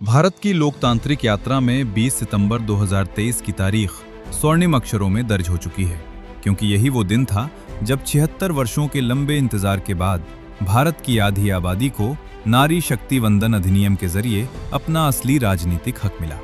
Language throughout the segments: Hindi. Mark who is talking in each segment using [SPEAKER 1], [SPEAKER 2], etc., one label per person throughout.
[SPEAKER 1] भारत की लोकतांत्रिक यात्रा में 20 सितंबर 2023 की तारीख स्वर्णिम अक्षरों में दर्ज हो चुकी है, क्योंकि यही वो दिन था जब 76 वर्षों के लंबे इंतजार के बाद भारत की आधी आबादी को नारी शक्ति वंदन अधिनियम के जरिए अपना असली राजनीतिक हक मिला।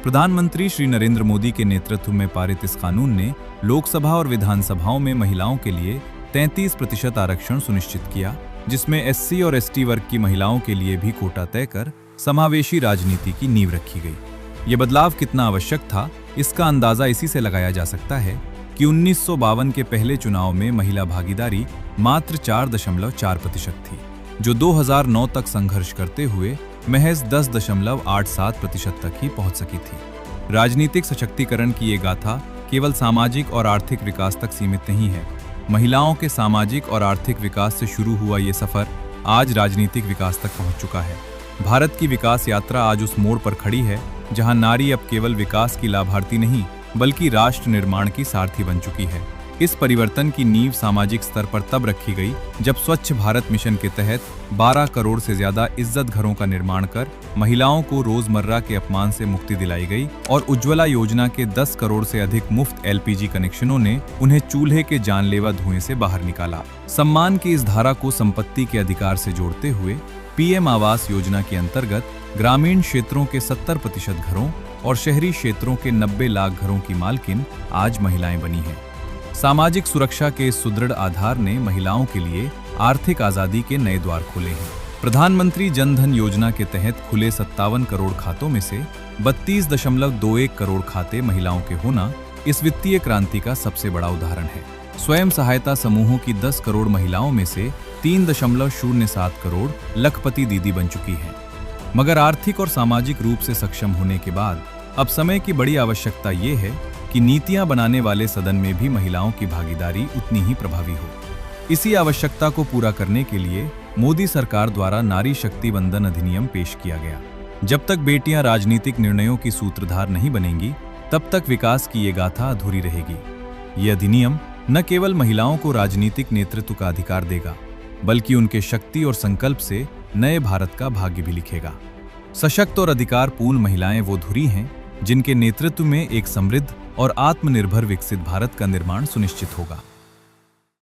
[SPEAKER 1] प्रधानमंत्री श्री नरेंद्र मोदी के नेतृत्व में पारित इस कानून ने लोकसभा और विधानसभाओं में महिलाओं के लिए 33% आरक्षण सुनिश्चित किया, जिसमें एससी और एसटी वर्ग की महिलाओं के लिए भी कोटा तय कर समावेशी राजनीति की नींव रखी गई। ये बदलाव कितना आवश्यक था, इसका अंदाजा इसी से लगाया जा सकता है कि 1952 के पहले चुनाव में महिला भागीदारी मात्र 4.4% थी, जो 2009 तक संघर्ष करते हुए महज 10.87% तक ही पहुंच सकी थी। राजनीतिक सशक्तिकरण की ये गाथा केवल सामाजिक और आर्थिक विकास तक सीमित नहीं है। महिलाओं के सामाजिक और आर्थिक विकास से शुरू हुआ ये सफर आज राजनीतिक विकास तक पहुंच चुका है। भारत की विकास यात्रा आज उस मोड़ पर खड़ी है जहां नारी अब केवल विकास की लाभार्थी नहीं, बल्कि राष्ट्र निर्माण की सारथी बन चुकी है। इस परिवर्तन की नींव सामाजिक स्तर पर तब रखी गई जब स्वच्छ भारत मिशन के तहत 12 करोड़ से ज्यादा इज्जत घरों का निर्माण कर महिलाओं को रोजमर्रा के अपमान से मुक्ति दिलाई गई और उज्ज्वला योजना के 10 करोड़ से अधिक मुफ्त एलपीजी कनेक्शनों ने उन्हें चूल्हे के जानलेवा धुएं से बाहर निकाला। सम्मान की इस धारा को संपत्ति के अधिकार से जोड़ते हुए पीएम आवास योजना के अंतर्गत ग्रामीण क्षेत्रों के 70% घरों और शहरी क्षेत्रों के 90 लाख घरों की मालकिन आज महिलाएं बनी हैं। सामाजिक सुरक्षा के इस सुदृढ़ आधार ने महिलाओं के लिए आर्थिक आजादी के नए द्वार खोले हैं। प्रधानमंत्री जन धन योजना के तहत खुले 57 करोड़ खातों में से 32.21 करोड़ खाते महिलाओं के होना इस वित्तीय क्रांति का सबसे बड़ा उदाहरण है। स्वयं सहायता समूहों की 10 करोड़ महिलाओं में से 3.07 करोड़ लखपति दीदी बन चुकी हैं। मगर आर्थिक और सामाजिक रूप से सक्षम होने के बाद अब समय की बड़ी आवश्यकता ये है कि नीतियां बनाने वाले सदन में भी महिलाओं की भागीदारी उतनी ही प्रभावी हो। इसी आवश्यकता को पूरा करने के लिए मोदी सरकार द्वारा नारी शक्ति वंदन अधिनियम पेश किया गया। जब तक बेटियां राजनीतिक निर्णयों की सूत्रधार नहीं बनेंगी, तब तक विकास की ये गाथा अधूरी रहेगी। ये अधिनियम न केवल महिलाओं को राजनीतिक नेतृत्व का अधिकार देगा, बल्कि उनके शक्ति और संकल्प से नए भारत का भाग्य भी लिखेगा। सशक्त और अधिकारपूर्ण महिलाएं वो धुरी हैं जिनके नेतृत्व में एक समृद्ध और आत्मनिर्भर विकसित भारत का निर्माण सुनिश्चित होगा।